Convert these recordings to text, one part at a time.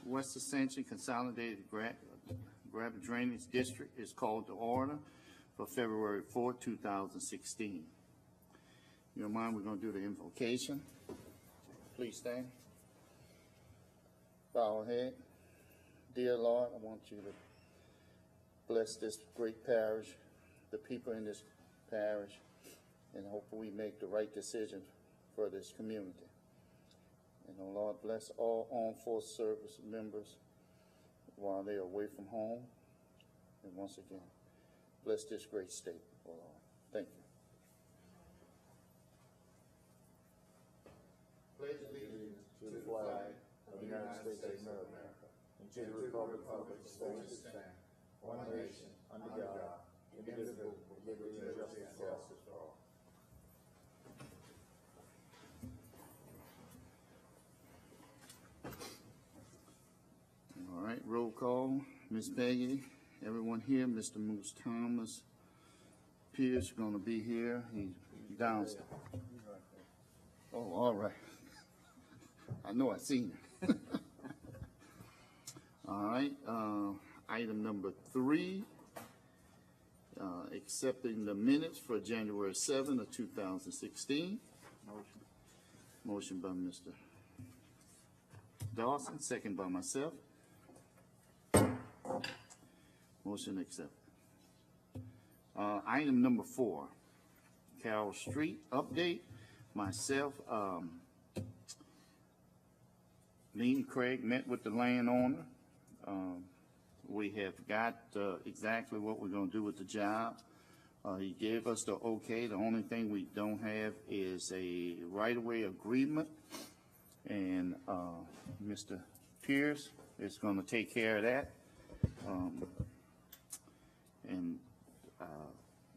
West Ascension Consolidated Gravity Drainage District is called to order for February 4, 2016. You don't mind, we're going to do the invocation. Please stand. Bow our head. Dear Lord, I want you to bless this great parish, the people in this parish, and hopefully we make the right decision for this community. And oh Lord, bless all armed force service members while they are away from home. And once again, bless this great state, oh Lord. Thank you. Pledge allegiance to the flag of the United States of America and to the republic for which it stands, one nation, under God, indivisible, with liberty and justice for all. All right, roll call. Ms. Peggy, everyone here. Mr. Moose Thomas Pierce going to be here. He's downstairs. Oh, all right. I know I seen him. All right. Item number 3, accepting the minutes for January 7 of 2016. Motion by Mr. Dawson, second by myself. Motion accepted. Item number 4, Carroll Street update. Myself, me and Craig met with the landowner. We have got exactly what we're going to do with the job. He gave us the okay. The only thing we don't have is a right-of-way agreement, and Mr. Pierce is going to take care of that. And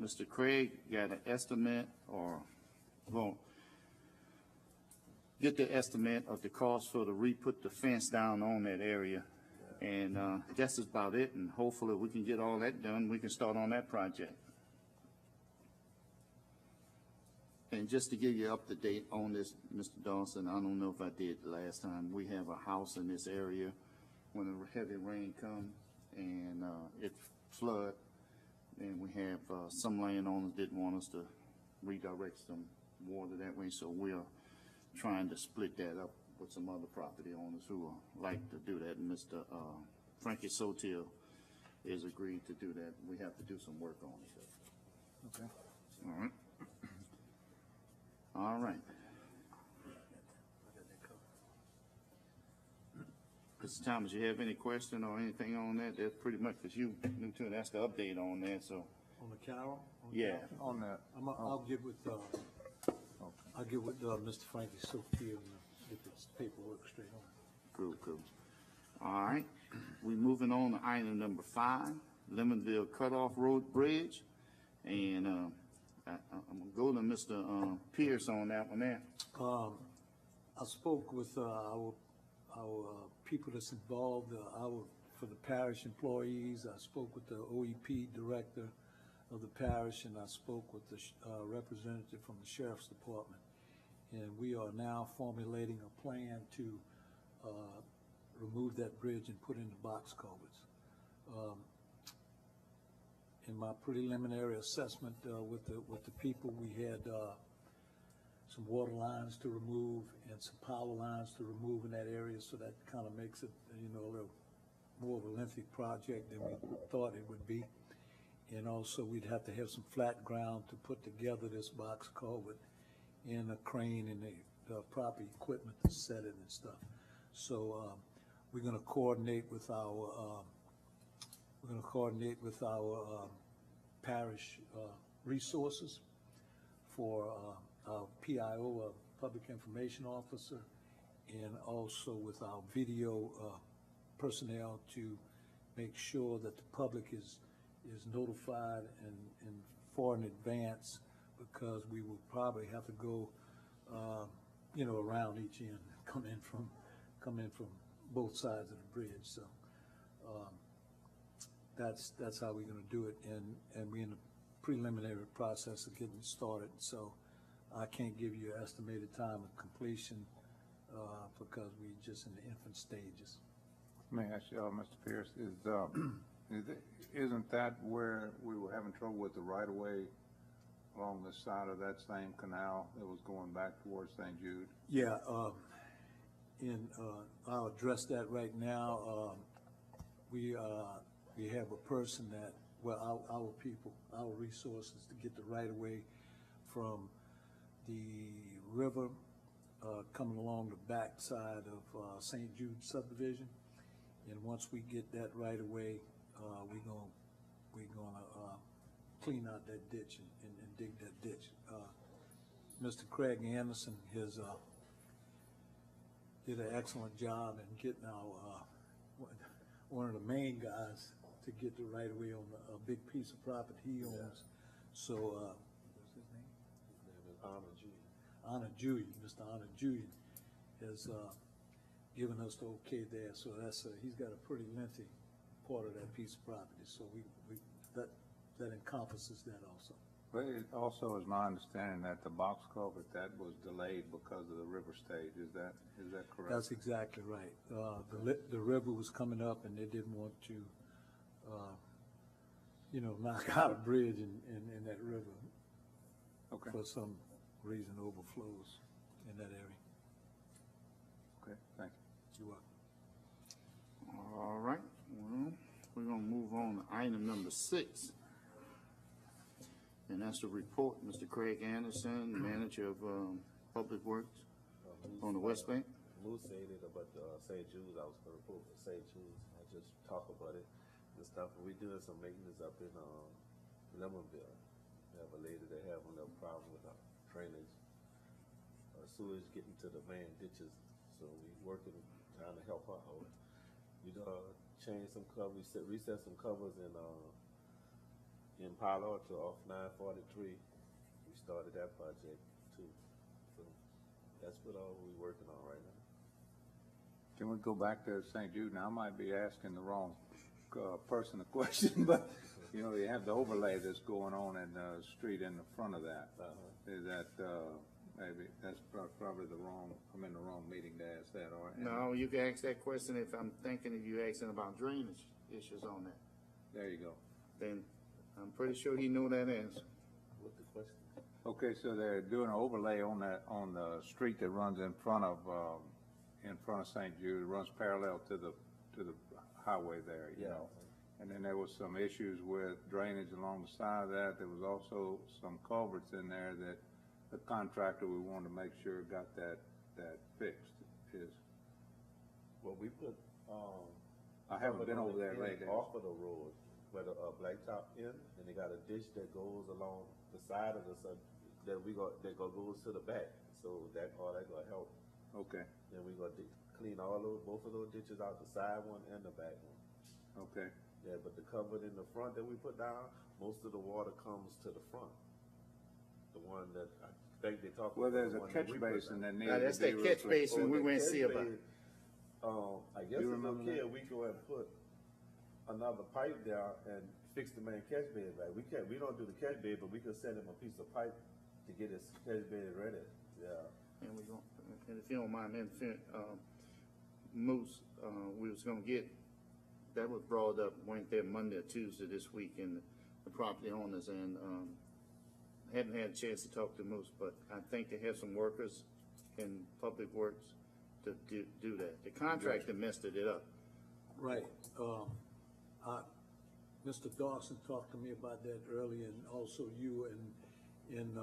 Mr. Craig got an estimate, or well, get the estimate of the cost for to re-put the fence down on that area. And that's about it, and hopefully we can get all that done. We can start on that project. And just to give you up to date on this, Mr. Dawson, I don't know if I did the last time. We have a house in this area. When a heavy rain comes and it floods, and we have some landowners didn't want us to redirect some water that way, so we're trying to split that up with some other property owners who like to do that. And Mr. Frankie Sotil is agreed to do that. We have to do some work on it. Okay. All right. All right. Mr. Thomas, you have any question or anything on that? That's pretty much because you knew too. That's the update on that. So. On the Carroll? Yeah. On that. I'll get with. I'll get with Mr. Frankie Sotil and get this paperwork straight on. Cool, cool. All right. We're moving on to item number 5, Lemonville Cutoff Road Bridge, and I'm gonna go to Mr. Pierce on that one there. I spoke with our people that's involved, for the parish employees. I spoke with the OEP director of the parish, and I spoke with the representative from the sheriff's department. And we are now formulating a plan to remove that bridge and put in the box culverts. In my preliminary assessment with the people, we had some water lines to remove and some power lines to remove in that area, so that kind of makes it, a little more of a lengthy project than we thought it would be. And also we'd have to have some flat ground to put together this box culvert, and a crane and the proper equipment to set it and stuff. So we're going to coordinate with our parish resources for our PIO, Public Information Officer, and also with our video personnel to make sure that the public is notified and far in advance, because we will probably have to go, around each end, come in from both sides of the bridge. So that's how we're going to do it, and we're in the preliminary process of getting started. So I can't give you an estimated time of completion because we're just in the infant stages. May I ask you, Mr. Pierce, isn't that where we were having trouble with the right-of-way along the side of that same canal that was going back towards St. Jude? Yeah, I'll address that right now. We have a person that, well, our people, our resources to get the right of way from the river coming along the back side of St. Jude subdivision. And once we get that right of way, we're gonna clean out that ditch and dig that ditch. Mr. Craig Anderson has did an excellent job in getting our one of the main guys to get the right of way on a big piece of property he owns. So what's his name? His name is Honor Julian. Honor Julian, Mr. Honor Julian has given us the okay there. So that's he's got a pretty lengthy part of that piece of property. So that encompasses that also. But it also is my understanding that the box culvert, that was delayed because of the river stage. Is that correct? That's exactly right. The river was coming up and they didn't want to, knock out a bridge in that river. Okay. For some reason overflows in that area. Okay, thank you. You're welcome. All right, well, we're gonna move on to item number 6. And that's the report, Mr. Craig Anderson, manager of Public Works on the West Bank. Moose said it about St. Jude's. I was going to report for St. Jude's. I just talk about it and stuff. We doing some maintenance up in Lemonville. We have a lady that have a little problem with our drainage, sewage getting to the main ditches. So we working, trying to help her out. We changed some covers, reset some covers in Palo Alto off 943. We started that project too. So that's what all we're working on right now. Can we go back to St. Jude? Now, I might be asking the wrong person a question, but, you have the overlay that's going on in the street in the front of that. Is that, maybe, that's probably I'm in the wrong meeting to ask that, all right? No, you can ask that question if I'm thinking of you asking about drainage issues on that. There you go. Then I'm pretty sure he knew that answer. What's the question? Okay, so they're doing an overlay on the street that runs in front of St. Jude. It runs parallel to the highway there, you know. And then there was some issues with drainage along the side of that. There was also some culverts in there that the contractor, we wanted to make sure got that fixed. Well, we put I haven't been over there lately. Off of the road where the blacktop end, and they got a ditch that goes along the side of the sun that goes to the back. So all that gonna help. Okay. Then we gonna clean both of those ditches out, the side one and the back one. Okay. Yeah, but the cover in the front that we put down, most of the water comes to the front. The one that I think they talk about. Well, there's a catch basin that needs That's to be that catch replaced. basin we went and see about. I guess You it's remember okay that? if we go and put another pipe there and fix the main catch bed back. We don't do the catch bed, but we can send him a piece of pipe to get his catch bed ready. Yeah. And if you don't mind, Moose, we was gonna get, that was brought up, went there Monday or Tuesday this week, and the property owners, and hadn't had a chance to talk to Moose, but I think they have some workers in Public Works to do that. The contractor messed it up. Right. Mr. Dawson talked to me about that earlier, and also you, and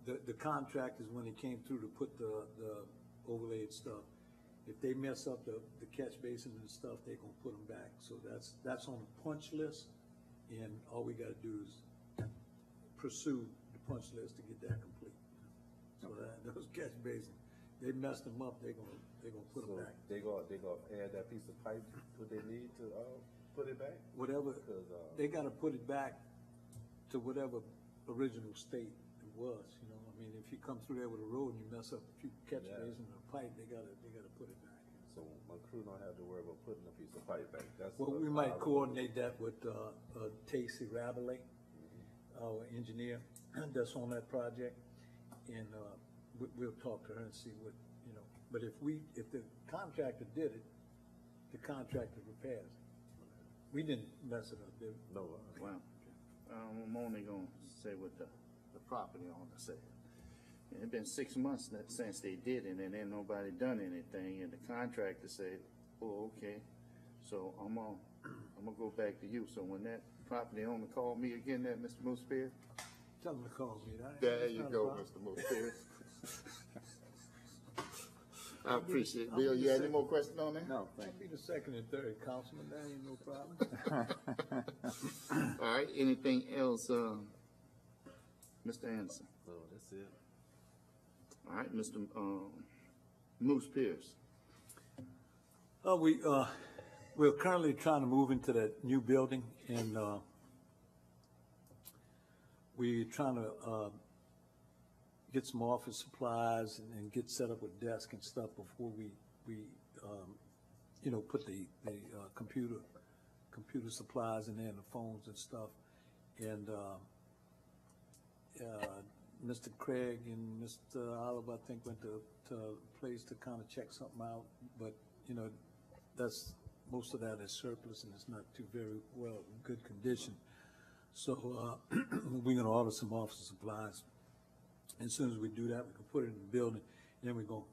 the contractors, when they came through to put the overlaid stuff, if they mess up the catch basin and stuff, they gonna put them back. So that's on the punch list, and all we gotta do is pursue the punch list to get that complete. So those catch basins, they messed them up, they gonna put them back. They gonna add that piece of pipe what they need to put it back? Whatever, they gotta put it back to whatever original state it was, you know. I mean, if you come through there with a road and you mess up a few catch basins and a pipe, they gotta put it back. So my crew don't have to worry about putting a piece of pipe back. Well, we might coordinate that with Tacey Rabelais, our engineer that's on that project, and we'll talk to her and see what, you know. But if the contractor did it, the contractor repairs. We didn't mess it up, did we? No, Well, I'm only gonna say what the property owner said. It's been 6 months since they did it, and then nobody done anything, and the contractor said, oh, okay, so I'm gonna go back to you. So when that property owner called me again, that Mr. Moose Spears, Tell them to call me. there That's you not a go, problem. Mr. Moose Spears. I appreciate it. Bill, you have any more questions on that? No, thank I'll be the second and third councilman, that ain't no problem. All right, anything else, Mr. Anderson? no, that's it. All right, Mr. Moose Pierce. We're currently trying to move into that new building, and, we're trying to, get some office supplies and get set up with desk and stuff before we put the computer supplies in there and the phones and stuff. And, Mr. Craig and Mr. Oliver, I think, went to a place to kind of check something out, but, most of that is surplus and it's not too very well, good condition. So, we're gonna order some office supplies. As soon as we do that, we can put it in the building, and then we're gonna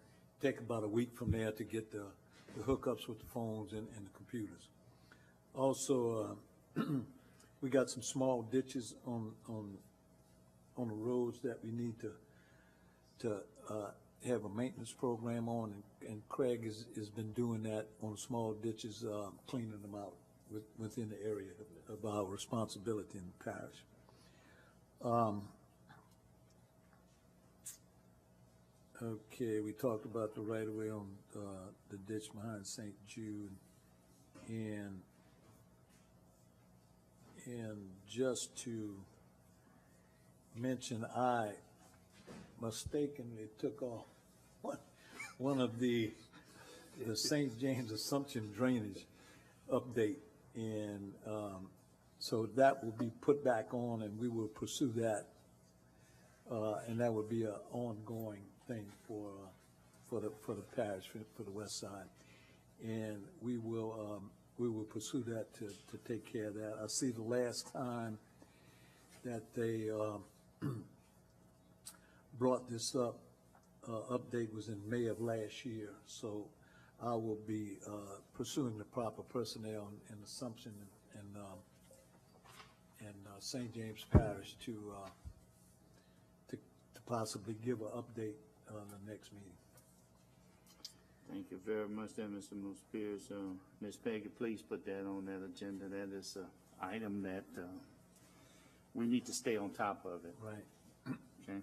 take about a week from there to get the hookups with the phones and the computers. Also, we got some small ditches on the roads that we need to have a maintenance program on, and Craig has been doing that on small ditches, cleaning them out within the area of our responsibility in the parish. Okay, we talked about the right-of-way on the ditch behind St. Jude, and just to mention, I mistakenly took off one of the St. James Assumption drainage update, and so that will be put back on, and we will pursue that, and that would be an ongoing thing for the parish, for the west side, and we will pursue that to take care of that. I see the last time that they brought this up, update was in May of last year, so I will be pursuing the proper personnel in Assumption and St. James Parish to possibly give an update on the next meeting. Thank you very much, there, Mr. Moose Pierce. Ms. Peggy, please put that on that agenda. That is an item that we need to stay on top of it. Right. Okay.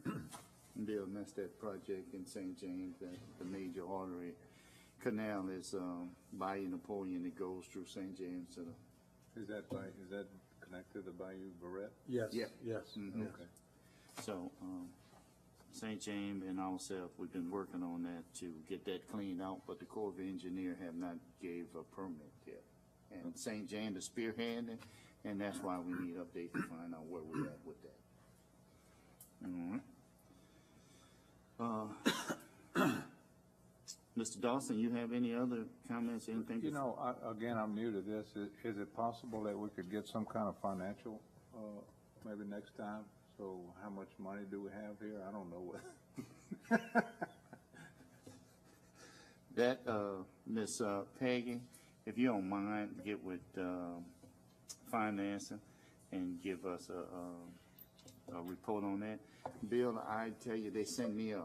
Bill, and that's that project in St. James, that the major artery canal is Bayou Napoleon that goes through St. James to the. Is that connected to Bayou Barrette? Yes. Yeah. Yes. Mhm. Okay. So, St. James and ourselves, we've been working on that to get that cleaned out, but the Corps of Engineer have not gave a permit yet. And St. James is spearheading, and that's why we need updates to find out where we're at with that. All right. Mr. Dawson, you have any other comments, anything? You know, again, I'm new to this. Is it possible that we could get some kind of financial, maybe next time? So how much money do we have here? I don't know what. That, Ms. Peggy, if you don't mind, get with financing and give us a report on that. Bill, I tell you, they send me a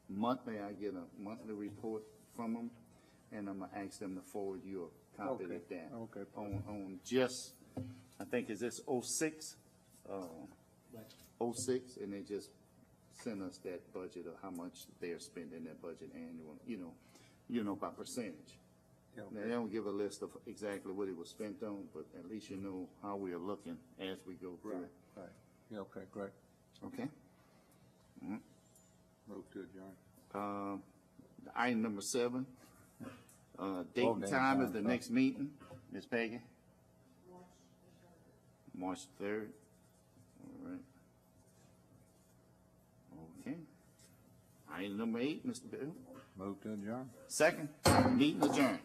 monthly, I get a monthly report from them, and I'm gonna ask them to forward you a copy of that. Okay. On just, I think, is this 06? 06, and they just send us that budget of how much they're spending that budget annual, you know, by percentage. Yeah, Now, okay. they don't give a list of exactly what it was spent on, but at least you know how we are looking as we go through it. Right. Yeah, okay, great. Okay? Move to adjourn. Item number 7, date and date and time is time, the sorry. next meeting, Ms. Peggy? March 3rd. All right. Okay. Item number 8, Mr. Bill. Move to adjourn. Second, meeting adjourned.